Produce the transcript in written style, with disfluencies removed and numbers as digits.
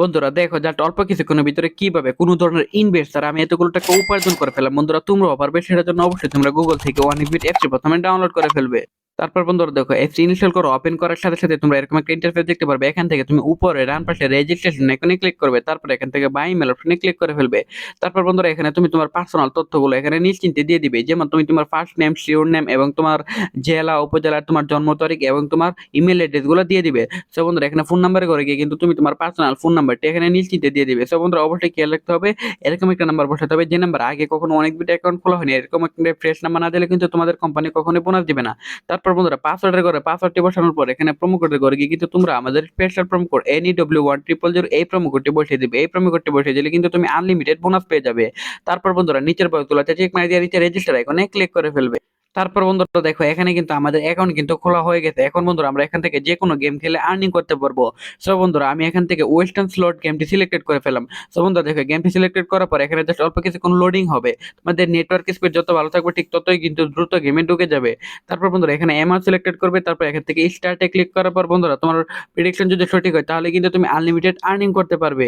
বন্ধুরা দেখো জাস্ট অল্প কিছুক্ষণের ভিতরে কিভাবে কোন ধরনের ইনভেস্ট ছাড়া আমি এতগুলো টাকা উপার্জন করে ফেললাম। বন্ধুরা তোমরাও পারবে, সেটার জন্য অবশ্যই তোমরা গুগল থেকে ওয়ানিবিট অ্যাপসটি প্রথমে ডাউনলোড করে ফেলবে। তারপর বন্ধুরা দেখো অ্যাপসটি ইনস্টল করো, ওপেন করার সাথে সাথে তোমরা এরকম একটা ইন্টারফেস দেখতে পারবে। এখান থেকে তুমি উপরে ডান পাশে রেজিস্ট্রেশন আইকনে ক্লিক করবে, তারপর এখান থেকে বাই ইমেল অপশনে ক্লিক করে ফেলবে। তারপর বন্ধুরা এখানে তুমি তোমার পার্সোনাল তথ্যগুলো এখানে নিশ্চিন্তে দিয়ে দিবে, যেমন তুমি তোমার ফার্স্ট নেম, শিওর নেম এবং তোমার জেলা উপজেলার তোমার জন্ম তারিখ এবং তোমার ইমেল অ্যাড্রেস গুলো দিয়ে দিবে। সো বন্ধুরা এখানে ফোন নাম্বারে করে গিয়ে কিন্তু তুমি তোমার পার্সোনাল ফোন নাম্বারটি এখানে নিশ্চিন্তে দিয়ে দিবে। সো বন্ধুরা অবশ্যই খেয়াল রাখতে হবে, এরকম একটা নাম্বার বসাতে হবে যে নাম্বার আগে কখনো অনেক বিট অ্যাকাউন্ট খোলা হয়নি। এরকম একটা ফ্রেশ নাম্বার না দিলে কিন্তু তোমাদের কোম্পানি কখনোই বোনাস দিবে না। তারপর বন্ধুরা পাসওয়ার্ডের ঘরে পাসওয়ার্ডটি বসানোর পর এখানে প্রোমো কোডের ঘরে গিয়ে কিন্তু তোমরা আমাদের স্পেশাল প্রোমো কোড NEW1000 এই প্রোমো কোডটি বসিয়ে দিবে। এই প্রোমো কোডটি বসিয়ে দিলে কিন্তু তুমি আনলিমিটেড বোনাস পেয়ে যাবে। তারপর বন্ধুরা নিচের বক্সগুলোতে চেক মারি দিয়ে নিচে রেজিস্টার আইকনে ক্লিক করে ফেলবে। তারপর বন্ধুরা দেখো এখানে কিন্তু আমাদের অ্যাকাউন্ট কিন্তু খোলা হয়ে গেছে। এখন বন্ধুরা আমরা এখান থেকে যে কোনো গেম খেলে আর্নিং করতে পারবো। সো বন্ধুরা আমি এখান থেকে ওয়েস্টার্ন স্লট গেমটি সিলেক্টেড করে ফেললাম। সো বন্ধুরা দেখো গেমটি সিলেক্টেড করার পর এখানে জাস্ট অল্প কিছুক্ষণ লোডিং হবে। তোমাদের নেটওয়ার্ক স্পিড যত ভালো থাকবে ঠিক ততই কিন্তু দ্রুত গেমে ঢুকে যাবে। তারপর বন্ধুরা এখানে এমআর সিলেক্টেড করবে, তারপর এখান থেকে স্টার্টে ক্লিক করার পর বন্ধুরা তোমার প্রেডিকশন যদি সঠিক হয় তাহলে কিন্তু তুমি আনলিমিটেড আর্নিং করতে পারবে।